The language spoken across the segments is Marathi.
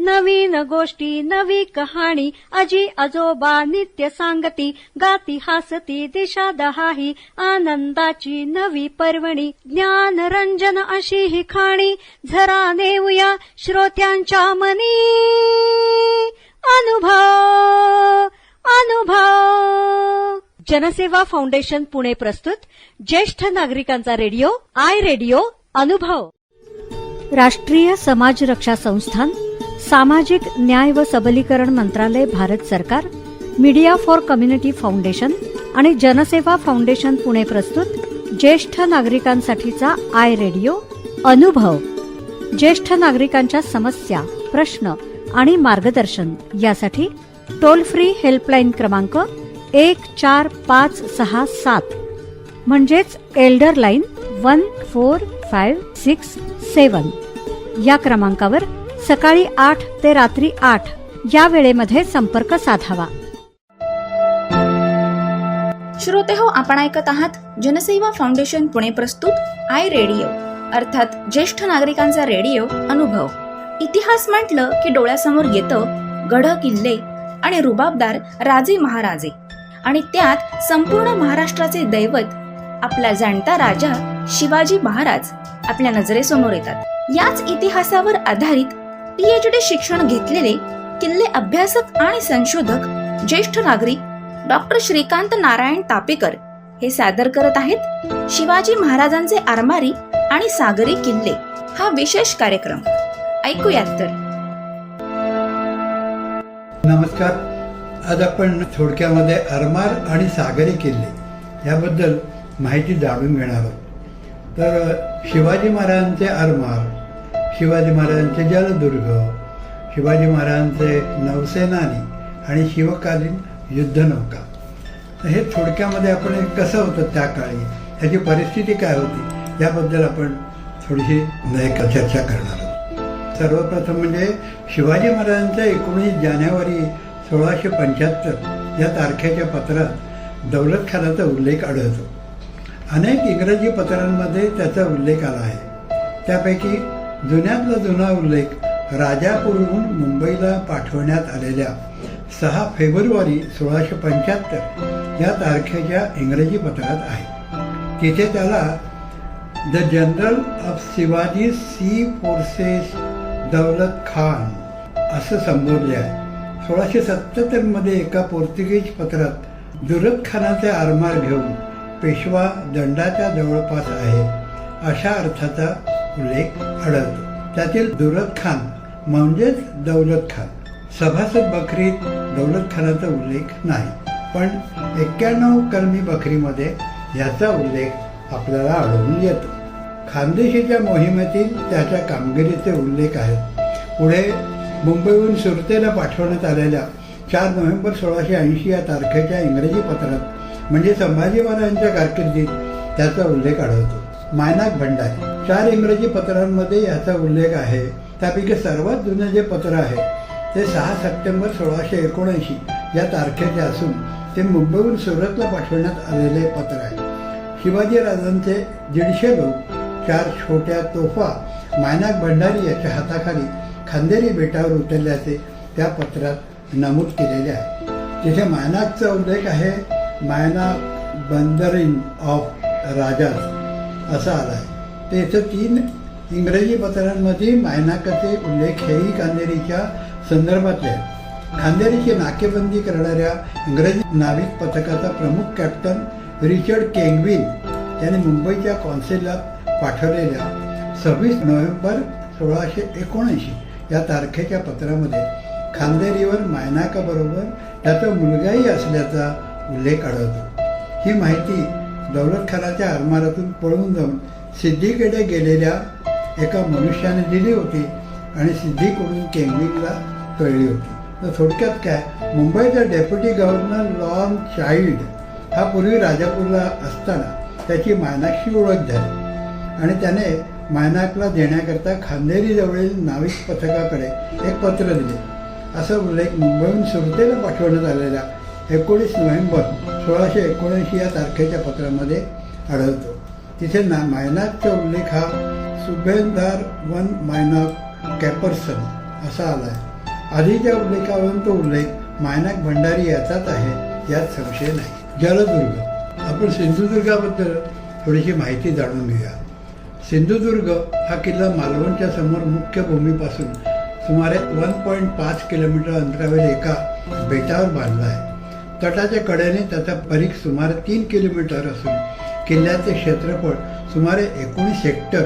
नवीन गोष्टी नवी कहाणी अजी आजोबा नित्य सांगती गाती हसती दिशा दहाही आनंदाची नवी पर्वणी ज्ञान रंजन अशी ही खाणी झरा नेऊया श्रोत्यांच्या मनी अनुभव अनुभव। जनसेवा फाउंडेशन पुणे प्रस्तुत ज्येष्ठ नागरिकांचा रेडिओ आय रेडिओ अनुभव। राष्ट्रीय समाज रक्षा संस्थान, सामाजिक न्याय व सबलीकरण मंत्रालय, भारत सरकार, मीडिया फॉर कम्युनिटी फाउंडेशन आणि जनसेवा फाउंडेशन पुणे प्रस्तुत ज्येष्ठ नागरिकांसाठीचा आय रेडिओ अनुभव। ज्येष्ठ नागरिकांच्या समस्या, प्रश्न आणि मार्गदर्शन यासाठी टोल फ्री हेल्पलाईन क्रमांक 14567 म्हणजेच एल्डर लाईन 14567 या क्रमांकावर सकाळी 8 ते रात्री 8 या वेळेमध्ये संपर्क साधावा। श्रोते हो, आपण ऐकत आहात जनसेवा फाउंडेशन पुणे प्रस्तुत आय रेडिओ अर्थात ज्येष्ठ नागरिकांचा रेडिओ अनुभव। इतिहास म्हटलं की डोळ्यासमोर येतं गड किल्ले आणि रुबाबदार राजे महाराजे, आणि त्यात संपूर्ण महाराष्ट्राचे दैवत आपला जाणता राजा शिवाजी महाराज आपल्या नजरेसमोर येतात। याच इतिहासावर आधारित PhD शिक्षण घेतलेले किल्ले अभ्यासक आणि संशोधक ज्येष्ठ नागरिक डॉक्टर श्रीकांत नारायण तापेकर हे सादर करत आहेत शिवाजी महाराजांचे आरमारी आणि सागरी किल्ले हा विशेष कार्यक्रम। ऐकूयात तर। नमस्कार, आज आपण थोडक्यामध्ये आरमार आणि सागरी किल्ले याबद्दल माहिती जाणून घेणार आहोत। तर शिवाजी महाराजांचे आरमार, शिवाजी महाराजांचे जलदुर्ग, शिवाजी महाराजांचे नौसेनानी आणि शिवकालीन युद्धनौका, हे थोडक्यामध्ये आपण कसं होतं त्या काळी, त्याची परिस्थिती काय होती याबद्दल आपण थोडीशी चर्चा करणार आहोत। सर्वप्रथम म्हणजे शिवाजी महाराजांच्या 19 जानेवारी 1675 या तारखेच्या पत्रात दौलत खानाचा उल्लेख आढळतो। अनेक इंग्रजी पत्रांमध्ये त्याचा उल्लेख आला आहे। त्यापैकी जुन्यातला जुना उल्लेख राजापूरहून मुंबईला पाठवण्यात आलेल्या 6 फेब्रुवारी 1675 या तारखेच्या इंग्रजी पत्रात आहे। तिथे त्याला the general of Shivaji sea forces Daulat Khan असं संबोधले आहे। 1677 मध्ये एका पोर्तुगीज पत्रात दौलत खानाचे आरमार घेऊन पेशवा दंडाच्या जवळपास आहे अशा अर्थाचा उल्लेख आढळतो। त्यातील दौलत खान म्हणजेच दौलत खान, सभासद बखरीत दौलत खानाचा उल्लेख नाही, पण 91 कलमी बखरीमध्ये याचा उल्लेख आपल्याला आढळून येतो। खानदेशीच्या मोहिमेतील त्याच्या कामगिरीचे उल्लेख आहेत। पुढे मुंबईहून सुरतेला पाठवण्यात आलेल्या 4 नोव्हेंबर 1680 या तारखेच्या इंग्रजी पत्रात म्हणजे संभाजी महाराजांच्या कारकिर्दीत त्याचा उल्लेख आढळतो। मायनाक भंडारी 4 इंग्रजी पत्रांमध्ये याचा उल्लेख आहे। त्यापैकी सर्वात जुने जे पत्र आहे ते 6 सप्टेंबर 1679 या तारखेचे असून ते मुंबईहून सुरतला पाठवण्यात आलेले पत्र आहे। शिवाजी राजांचे 150 लोक 4 छोट्या तोफा मायनाक भंडारी याच्या हाताखाली खांदेरी बेटावर उतरल्याचे त्या पत्रात नमूद केलेले आहे। तिथे मायनाकचा उल्लेख आहे, मायनाक बंदरीन ऑफ राजाज असा आला आहे। ते इथं 3 इंग्रजी पत्रांमध्ये मायनाकाचे उल्लेख हेही खांदेरीच्या संदर्भातले आहेत। खांदेरीची नाकेबंदी करणाऱ्या इंग्रजी नाविक पथकाचा प्रमुख कॅप्टन रिचर्ड केंगविन यांनी मुंबईच्या कौन्सिलला पाठवलेल्या 26 नोव्हेंबर 1679 या तारखेच्या पत्रामध्ये खांदेरीवर मायनाकाबरोबर त्याचा मुलगाही असल्याचा उल्लेख आढळतो। ही माहिती दौलत खानाच्या आरमारातून पळून जाऊन सिद्धीकडे गेलेल्या एका मनुष्याने दिली होती आणि सिद्धीकडून केंगविनला कळली होती। तर थोडक्यात काय, मुंबईचा डेप्युटी गव्हर्नर लॉर्ड चाइल्ड हा पूर्वी राजापूरला असताना त्याची मायनाकशी ओळख झाली आणि त्याने मायनाकला देण्याकरता खांदेरी जवळील नाविक पथकाकडे एक पत्र दिले असा उल्लेख मुंबईहून सुरतेला पाठवण्यात आलेल्या 19 नोव्हेंबर 1679 या तारखेच्या पत्रामध्ये आढळतो। तिथे मायनाकचा उल्लेख हा सुभेदार वन मायनाक कॅपर्सन असा आला आहे। आधीच्या उल्लेखावरून तो उल्लेख मायनाक भंडारी याचाच आहे यात संशय नाही. जलदुर्ग. आपण सिंधुदुर्गाबद्दल थोडीशी माहिती जाणून घेऊया. सिंधुदुर्ग हा किल्ला मालवणच्या समोर मुख्य भूमीपासून सुमारे 1.5 किलोमीटर अंतरावर एका बेटावर बांधला आहे. तटाच्या कडेने त्याचा परीघ सुमारे 3 किलोमीटर असून किल्ल्याचे क्षेत्रफळ सुमारे 19 हेक्टर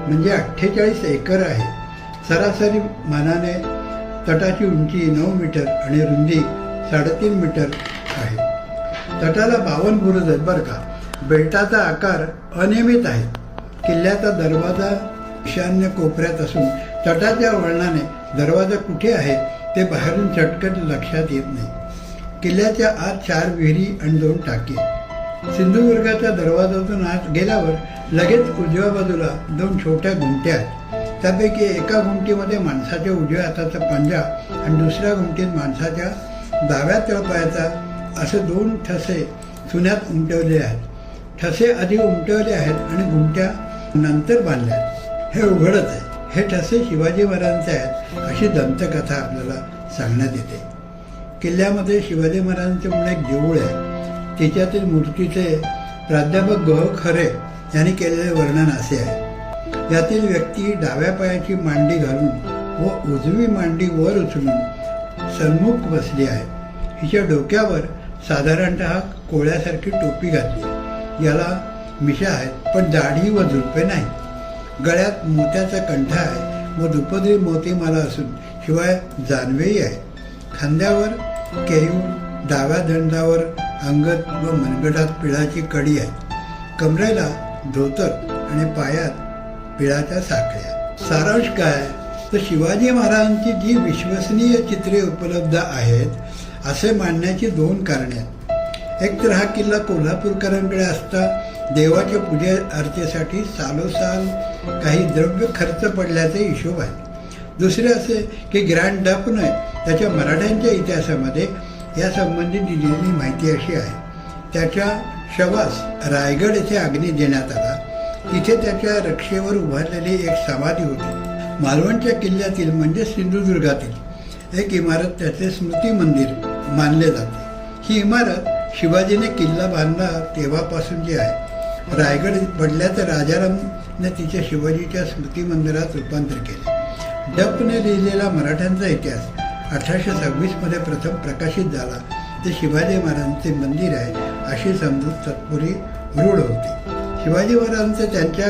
म्हणजे 48 एकर आहे. सरासरी मानाने तटाची उंची 9 मीटर आणि रुंदी 3.5 मीटर आहे. तटाला 52 बुरुज आहेत बरं का. बेटाचा आकार अनियमित आहे. किल्ल्याचा दरवाजा ईशान्य कोपऱ्यात असून तटाच्या वळणाने दरवाजा कुठे आहे ते बाहेरून चटकन लक्षात येत नाही. किल्ल्याच्या आत 4 विहिरी आणि 2 टाकी. सिंधुदुर्गाच्या दरवाजातून आत गेल्यावर लगेच उजव्या बाजूला 2 छोट्या घुमट्या आहेत. त्यापैकी एका घुमटीमध्ये माणसाच्या उजव्या हाताचा पंजा आणि दुसऱ्या घुमटीत माणसाच्या डाव्या तळपायाचा असे 2 ठसे चुन्यात उमटवले आहेत. ठसे आधी उमटवले आहेत आणि घुमट्या नंतर बांधल्या आहेत. हे उघडच आहे. हे ठसे शिवाजी महाराजांचे आहेत अशी दंतकथा आपल्याला सांगण्यात येते. किल्ल्यामध्ये शिवाजी महाराजांचे म्हणून एक देऊळ आहे. तिच्यातील मूर्तीचे प्राध्यापक ग खरे यांनी केलेले वर्णन असे आहे. यातील व्यक्ती डाव्या पायाची मांडी घालून व उजवी मांडी वर उचलून सन्मुख बसली आहे. हिच्या डोक्यावर साधारणतः कोळ्यासारखी टोपी घातली. याला मिशा आहेत पण दाढी व झुडपे नाही. गळ्यात मोत्याचा कंठा आहे व दुपदरी मोतीमाला असून शिवाय जानवेही आहे. खांद्यावर केयूर, डाव्या दंडावर अंगद व मनगटात पिळाची कडी आहे. कमरेला धोतर आणि पायात पिळाच्या साखळ्या. सारांश काय तर शिवाजी महाराजांची जी विश्वसनीय चित्रे उपलब्ध आहेत असे मानण्याची 2 कारणे आहेत. एक तर हा किल्ला कोल्हापूरकरांकडे असता देवाच्या पूजे अर्चेसाठी सालोसाल काही द्रव्य खर्च पडल्याचे हिशोब आहे. दुसरे असे की ग्रँड डफने त्याच्या मराठ्यांच्या इतिहासामध्ये यासंबंधी दिलेली माहिती अशी आहे. त्याच्या शवास रायगड येथे अग्नी देण्यात आला. तिथे त्याच्या रक्षेवर उभारलेली एक समाधी होती. मालवणच्या किल्ल्यातील म्हणजे सिंधुदुर्गातील एक इमारत त्याचे स्मृती मंदिर मानले जाते. ही इमारत शिवाजीने किल्ला बांधला तेव्हापासून जी आहे. रायगड पडल्याचं राजारामने तिच्या शिवाजीच्या स्मृती मंदिरात रूपांतर केले. डफने लिहिलेला मराठ्यांचा इतिहास 1826 मध्ये प्रथम प्रकाशित झाला. ते शिवाजी महाराजांचे मंदिर आहे अशी समजूत तत्पूर्वी रूढ होती. शिवाजी महाराजांचे त्यांच्या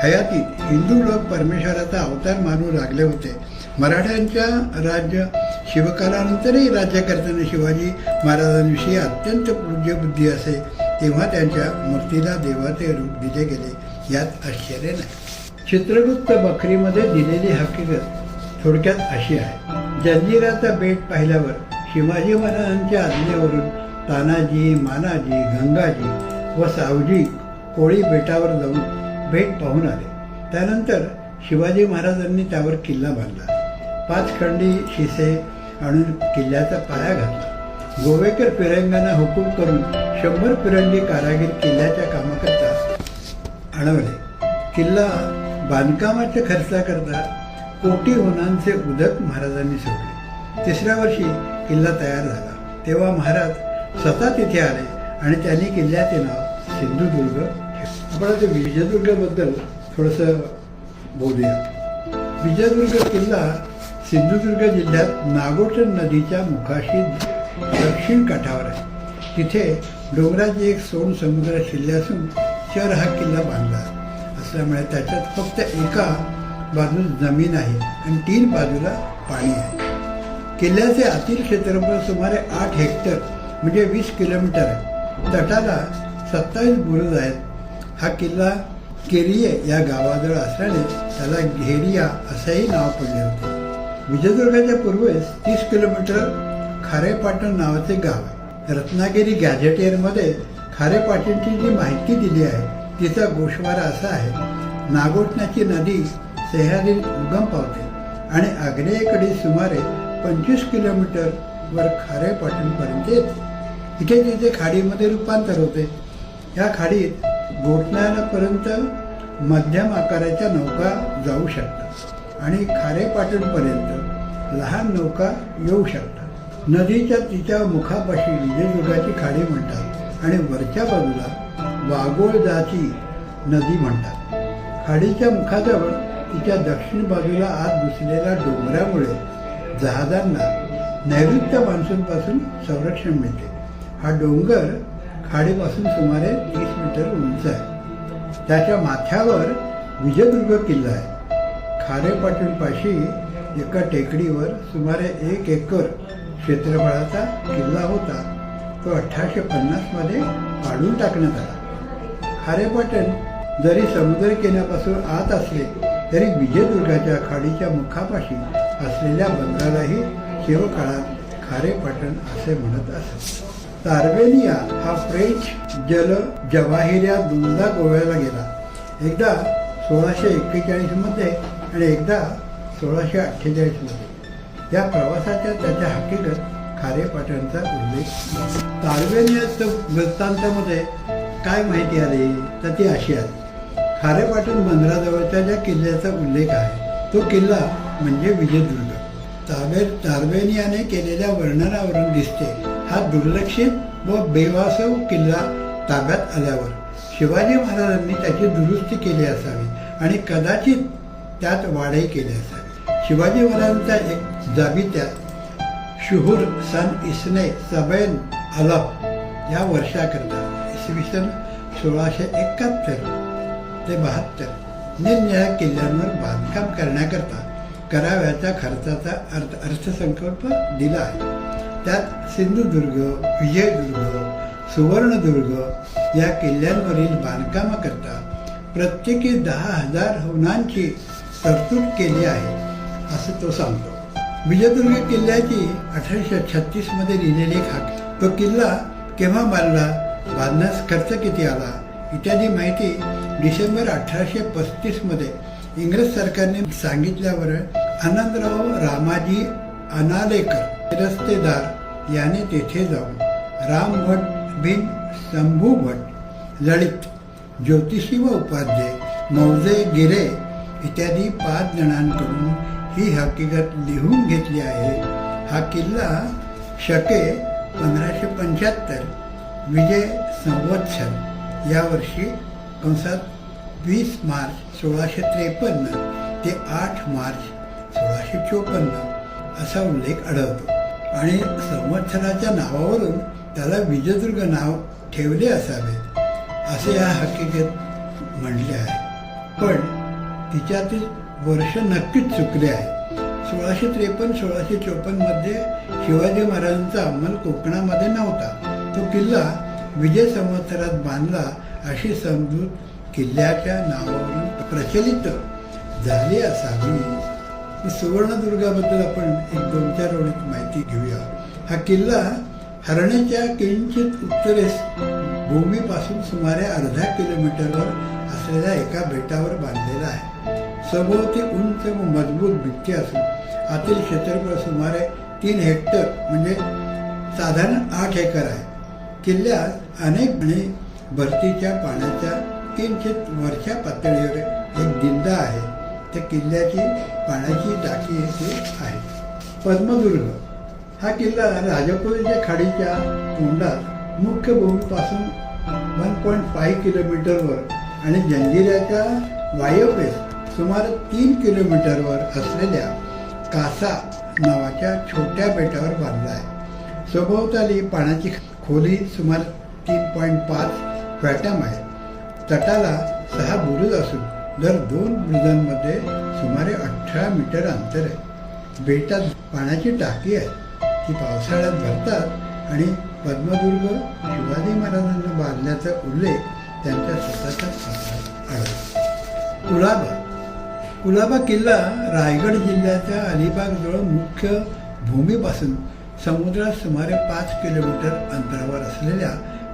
हयातीत हिंदू लोक परमेश्वराचा अवतार मानू लागले होते. मराठ्यांच्या राज्य शिवकालानंतरही राज्यकर्त्यांना शिवाजी महाराजांविषयी अत्यंत पूज्यबुद्धी असे. तेव्हा त्यांच्या मूर्तीला देवाचे रूप दिले गेले यात आश्चर्य नाही. चित्रगुप्त बखरीमध्ये दिलेली हकीकत थोडक्यात अशी आहे. जंजिराचा बेट पाहिल्यावर शिवाजी महाराजांच्या आज्ञेवरून तानाजी, मानाजी, गंगाजी व सावजी कोळी बेटावर जाऊन बेट पाहून आले. त्यानंतर शिवाजी महाराजांनी त्यावर किल्ला बांधला. 5 खंडी शिसे आणून किल्ल्याचा पाया घातला. गोवेकर फिरंगांना हुकूम करून 100 फिरंगी कारागीर किल्ल्याच्या कामाकरता आणवले. किल्ला बांधकामाच्या खर्चाकरता कोटी होनांचे उदक महाराजांनी सोडले. 3ऱ्या वर्षी किल्ला तयार झाला. तेव्हा महाराज स्वतः तिथे आले आणि त्यांनी किल्ल्याचे नाव सिंधुदुर्ग ठेवले. आपण आता विजयदुर्गबद्दल थोडंसं बोलूया. विजयदुर्ग किल्ला सिंधुदुर्ग जिल्ह्यात नागोठण नदीच्या मुखाशी दक्षिण काठावर आहे. तिथे डोंगराची एक सोन समुद्र शिरले असून शहर हा किल्ला बांधला असल्यामुळे त्याच्यात फक्त एका बाजूस जमीन आहे आणि 3 बाजूला पाणी आहे. किल्ल्याचे आतील क्षेत्रफळ सुमारे 8 हेक्टर म्हणजे 20 किलोमीटर आहे. तटाला 27 बुरुज आहेत. हा किल्ला केरिये या गावाजवळ असल्याने त्याला घेरिया असंही नाव पडले होते. विजयदुर्गाच्या पूर्वेस 30 किलोमीटर खारेपाटण नावाचे गाव आहे. रत्नागिरी गॅझेटियरमध्ये खारेपाटणची जी माहिती दिली आहे तिचा गोषवारा असा आहे. नागोठण्याची नदी सह्याद्रीत उगम पावते आणि आग्नेयेकडे सुमारे 25 किलोमीटर वर खारेपाटणपर्यंत येते. इथे तिथे खाडीमध्ये रूपांतर होते. या खाडीत गोठण्यापर्यंत मध्यम आकाराच्या नौका जाऊ शकतात आणि खारेपाटणपर्यंत लहान नौका येऊ शकतात. नदीच्या तिच्या मुखापाशी विजयदुर्गाची खाडी म्हणतात आणि वरच्या बाजूला वाघोळजाची नदी म्हणतात. खाडीच्या मुखाजवळ तिच्या दक्षिण बाजूला आत घुसलेल्या डोंगरामुळे जहाजांना नैऋत्य मान्सूनपासून संरक्षण मिळते. हा डोंगर खाडीपासून सुमारे 30 मीटर उंच आहे. त्याच्या माथ्यावर विजयदुर्ग किल्ला आहे. खारेपाटणपाशी एका टेकडीवर सुमारे 1 एकर क्षेत्रफळाचा किल्ला होता. तो 1850 मध्ये पाडून टाकण्यात आला. खारेपाटण जरी समुद्रकिनाऱ्यापासून आत असले तरी विजयदुर्गाच्या खाडीच्या मुखापाशी असलेल्या बंदरालाही शिवकाळात खारेपाटण असे म्हणत असत. तार्बेनिया हा फ्रेंच जल जवाहिऱ्या दोनदा गोव्याला गेला. एकदा 1641 मध्ये आणि एकदा 1648 मध्ये. या प्रवासाच्या त्याच्या हकीकत खारेपाटणचा उल्लेख. तार्बेनियाच्या वृत्तांतामध्ये काय माहिती आली तर ती अशी आली. खारेपाटण बंदराजवळच्या ज्या किल्ल्याचा उल्लेख आहे तो किल्ला म्हणजे विजयदुर्ग. तार्बेनियाने केलेल्या वर्णनावरून दिसते हा दुर्लक्षित व बेवास्तव किल्ला ताब्यात आल्यावर शिवाजी महाराजांनी त्याची दुरुस्ती केली असावी आणि कदाचित त्यात वाढही केली असावी. शिवाजी महाराजांच्या एक जाबित्यात शुहूर सन इसने सबैन अलफ या वर्षाकरता इसवी सन 1671 ते 72 निरनिराळ्या किल्ल्यांवर बांधकाम करण्याकरता कराव्याच्या खर्चाचा अर्थसंकल्प दिला आहे. त्यात सिंधुदुर्ग, विजयदुर्ग, सुवर्णदुर्ग या किल्ल्यांवरील बांधकामाकरता प्रत्येकी 10,000 हवनांची तरतूद केली आहे असं तो सांगतो. विजयदुर्ग किल्ल्याची 1836 मध्ये लिहिलेली खाक, तो किल्ला केव्हा बांधला, बांधण्यास खर्च किती आला इत्यादी माहिती डिसेंबर 1835 मध्ये इंग्रज सरकारने सांगितल्यावर आनंदराव रामाजी अनालेकर रस्तेदार याने तेथे जाऊन रामभट बिन शंभू भट, ललित, ज्योतिषी व उपाध्ये, मौजे गिरे इत्यादी 5 जणांकडून ही हकीकत लिहून घेतली आहे. हा किल्ला शके 1575 विजय संवत्सर या वर्षी 20 मार्च 1653 ते 8 मार्च 1654 असा उल्लेख आढळतो आणि संवत्सराच्या नावावरून त्याला विजयदुर्ग नाव ठेवले असावे असे या हकीकत म्हणले आहे. पण तिच्यातील वर्ष नक्कीच चुकले आहे. 1653-1654 मध्ये शिवाजी महाराजांचा अंमल कोकणामध्ये नव्हता. तो किल्ला विजय संवत्सरात बांधला अशी समजूत किल्ल्याच्या नावावरून प्रचलित झाली असावी. सुवर्णदुर्गाबद्दल आपण एक 2-4 ओळीत माहिती घेऊया. हा किल्ला हरणेच्या किंचित उत्तरेस भूमीपासून सुमारे अर्धा किलोमीटरवर असलेल्या एका बेटावर बांधलेला आहे. सभोवती उंच व मजबूत भिंती असून आतील क्षेत्रफळ सुमारे 3 हेक्टर म्हणजे साधारण 8 एकर आहे. किल्ल्यात अनेक आणि भरतीच्या पाण्याच्या किंचित वरच्या पातळीवर एक दिंडा आहे. त्या किल्ल्याची पाण्याची टाकी येथे आहे. पद्मदुर्ग हा किल्ला राजापुरीच्या खाडीच्या तोंडात मुख्य भूमीपासून 1.5 किलोमीटरवर आणि जंजिऱ्याच्या वायव्येस सुमारे 3 किलोमीटरवर असलेल्या कासा नावाच्या छोट्या बेटावर बांधला आहे. सभोवताली पाण्याची खोली सुमारे 3.5 फॅटम आहे. तटाला 6 बुरुज असून दर 2 बुरुजांमध्ये सुमारे 18 मीटर अंतर आहे. बेटात पाण्याची टाकी आहे. ती पावसाळ्यात भरतात आणि पद्मदुर्ग शिवाजी महाराजांना बांधल्याचा उल्लेख त्यांच्या स्वतःच्या पत्रात आढळतो. कुलाबा किल्ला रायगड जिल्ह्याच्या अलिबागजवळ मुख्य भूमीपासून समुद्रात सुमारे 5 किलोमीटर अंतरावर असलेल्या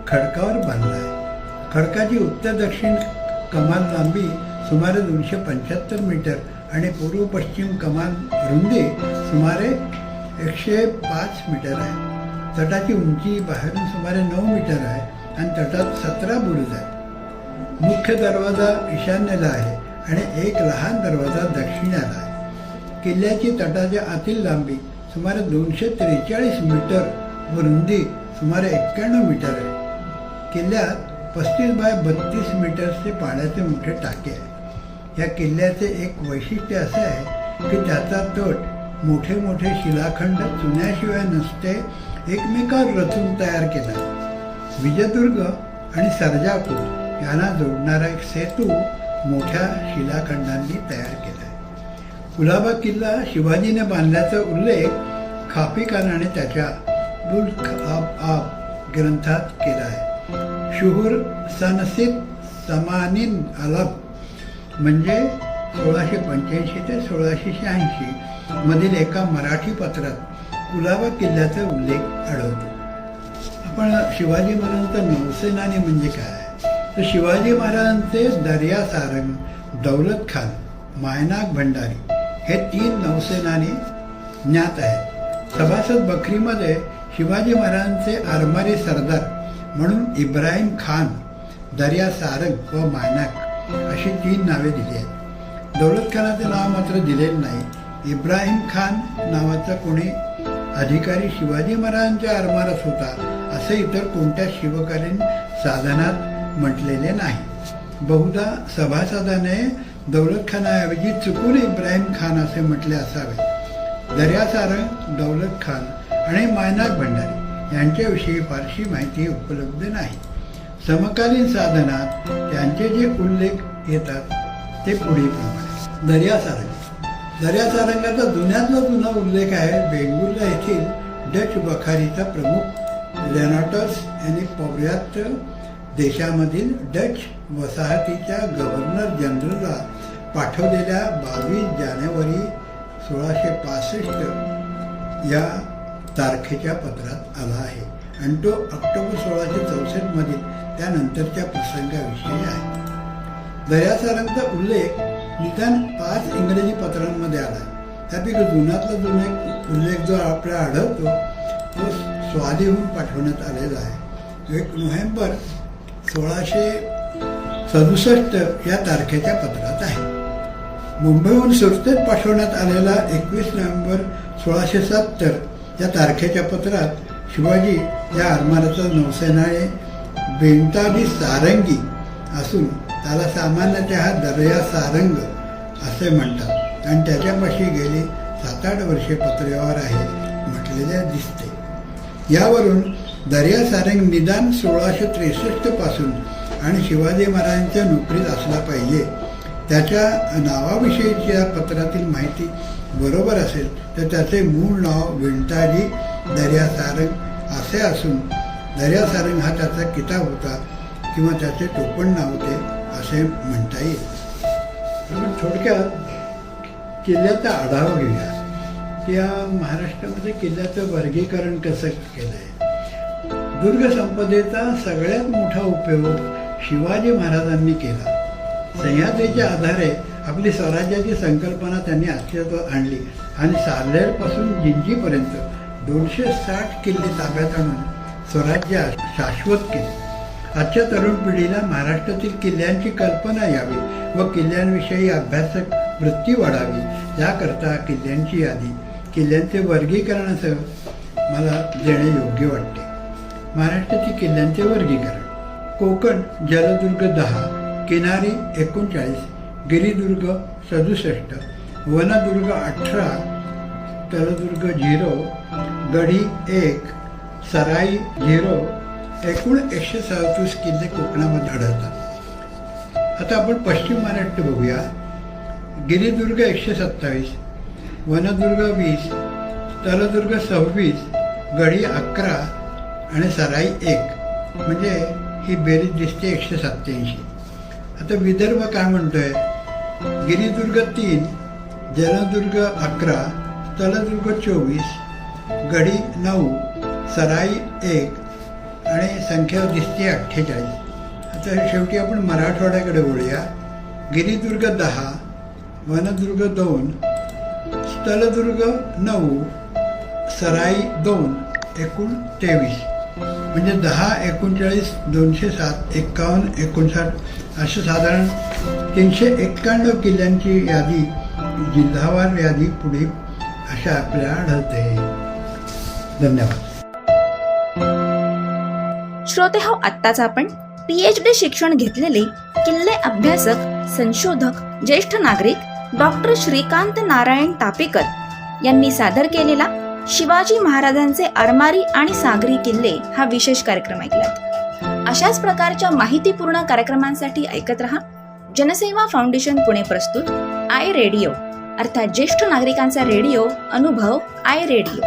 खडकावर बांधला आहे. खडकाची उत्तर दक्षिण कमान लांबी सुमारे 275 मीटर आणि पूर्व पश्चिम कमान रुंदी सुमारे 105 मीटर आहे. तटाची उंची बाहेरून सुमारे 9 मीटर आहे आणि तटात 17 बुरुज आहेत. मुख्य दरवाजा ईशान्येला आहे आणि एक लहान दरवाजा दक्षिणेला आहे. किल्ल्याची तटाच्या आतील लांबी सुमारे 243 मीटर व रुंदी सुमारे 91 मीटर आहे. किल्ल्यात 35 बाय 32 मीटरचे पाण्याचे मोठे टाके आहे. या किल्ल्याचे एक वैशिष्ट्य असे आहे की त्याचा तट मोठे मोठे शिलाखंड चुन्याशिवाय नसते एकमेकावर रचून तयार केला. विजयदुर्ग आणि सर्जापूर यांना जोडणारा एक सेतू मोठ्या शिलाखंडांनी तयार केला आहे. कुलाबा किल्ला शिवाजीने बांधल्याचा उल्लेख खापिकानाने त्याच्या मुल्क आप ग्रंथात केला आहे. शुहूर सनसित समानीन अलब म्हणजे 1685 ते 1686 मधील एका मराठी पत्रात कुलाबा किल्ल्याचा उल्लेख आढळतो. आपण शिवाजी महाराजांचा नौसेनानी म्हणजे काय, तर शिवाजी महाराजांचे दर्या सारंग, दौलत खान, मायनाक भंडारी हे 3 नौसेनानी ज्ञात आहेत. सभासद बखरीमध्ये शिवाजी महाराजांचे आरमारी सरदार म्हणून इब्राहिम खान, दर्या सारंग व मायनाक अशी 3 नावे दिली आहेत. दौलत खानाचे नाव मात्र दिलेले नाही. इब्राहिम खान नावाचा कोणी अधिकारी शिवाजी महाराजांच्या आरमारात होता असे इतर कोणत्या शिवकालीन साधनात म्हटलेले नाही. बहुधा सभासदाने दौलत खानाऐवजी चुकून इब्राहिम खान असे म्हटले असावे. दर्या सारंग, दौलत खान आणि मायनाक भंडारी यांच्याविषयी फारशी माहिती उपलब्ध नाही. समकालीन साधनात त्यांचे जे उल्लेख येतात ते पुढील प्रमाणे. दर्या सारंगाचा जुन्यातला जुना उल्लेख आहे वेंगुर्ला येथील डच बखारीचा प्रमुख लेनाटस यांनी पौर्यात्य देशामधील डच वसाहतीच्या गव्हर्नर जनरलला पाठवलेल्या 22 जानेवारी 1665 या तारखेच्या पत्रात आला आहे आणि तो ऑक्टोबर 1664 मधील त्यानंतरच्या प्रसंगाविषयी आहे. दर्या सारंगचा उल्लेख निदान 5 इंग्रजी पत्रांमध्ये आला. त्यापैकी जुन्यातला जुना उल्लेख जो आपल्याला आढळतो तो स्वादीहून पाठवण्यात आलेला आहे. 1 नोव्हेंबर 1667 या तारखेच्या पत्रात आहे. मुंबईहून सुरतेत पाठवण्यात आलेला 21 नोव्हेंबर 1670 या तारखेच्या पत्रात शिवाजी या आरमाराचा नौसेनाने बेंताडी सारंगी असून त्याला सामान्यतः दर्या सारंग असे म्हणतात आणि त्याच्यापाशी गेली 7-8 वर्षे पत्रव्यवहार आहे म्हटलेले दिसते. यावरून दर्या सारंग निदान 1663 पासून आणि शिवाजी महाराजांच्या नोकरीत असला पाहिजे. त्याच्या नावाविषयीच्या पत्रातील माहिती बरोबर असेल तर त्याचे मूळ नाव वेंताजी दर्या सारंग असे असून दर्या सारंग हा त्याचा किताब होता किंवा त्याचे टोपण नाव होते असे म्हणता येईल. आपण थोडक्यात किल्ल्याचा आढावा घेऊया की या महाराष्ट्रामध्ये किल्ल्याचं वर्गीकरण कसं केलं आहे. दुर्ग संपदेचा सगळ्यात मोठा उपयोग शिवाजी महाराजांनी केला. सह्याद्रीच्या आधारे आपली स्वराज्याची संकल्पना त्यांनी अस्तित्वात आणली आणि सार्लेरपासून जिंजीपर्यंत 260 किल्ले ताब्यात आणून स्वराज्य शाश्वत केले. आजच्या तरुण पिढीला महाराष्ट्रातील किल्ल्यांची कल्पना यावी व किल्ल्यांविषयी अभ्यासक वृत्ती वाढावी याकरता किल्ल्यांची यादी, किल्ल्यांचे वर्गीकरणासह मला देणे योग्य वाटते. महाराष्ट्रातील किल्ल्यांचे वर्गीकरण. कोकण जलदुर्ग 10, किनारी 39, गिरिदुर्ग 67, वनदुर्ग 18, तलदुर्ग 0, गढी 1, सराई 0, एकूण 137 किल्ले कोकणामध्ये आढळतात. आता आपण पश्चिम महाराष्ट्र बघूया. गिरिदुर्ग 127, वनदुर्ग 20, तलदुर्ग 26, गढी 11 आणि सराई 1 म्हणजे ही बेरीज दिसते 187. आता विदर्भ काय म्हणतोय. गिरिदुर्ग 3, जलदुर्ग 11, तलदुर्ग 24, गढी 9, सराई 1 आणि संख्या दिसते 48. आता शेवटी आपण मराठवाड्याकडे वळूया. गिरिदुर्ग 10, वनदुर्ग 2, तलदुर्ग 9, सराई 2 एकूण 23 म्हणजे 10, 39, 207, 51, 59 असे साधारण 391 किल्ल्यांची यादी जिल्हावार यादी पुढे अशा आपल्याला आढळते. धन्यवाद. श्रोते हो, आत्ताच आपण PhD शिक्षण घेतलेले किल्ले अभ्यासक, संशोधक, ज्येष्ठ नागरिक डॉक्टर श्रीकांत नारायण तापेकर यांनी सादर केलेला शिवाजी महाराजांचे आरमारी आणि सागरी किल्ले हा विशेष कार्यक्रम ऐकलात. अशाच प्रकारच्या माहितीपूर्ण कार्यक्रमांसाठी ऐकत रहा जनसेवा फाउंडेशन पुणे प्रस्तुत आय रेडिओ, अर्थात ज्येष्ठ नागरिकांचा रेडिओ अनुभव, आय रेडिओ.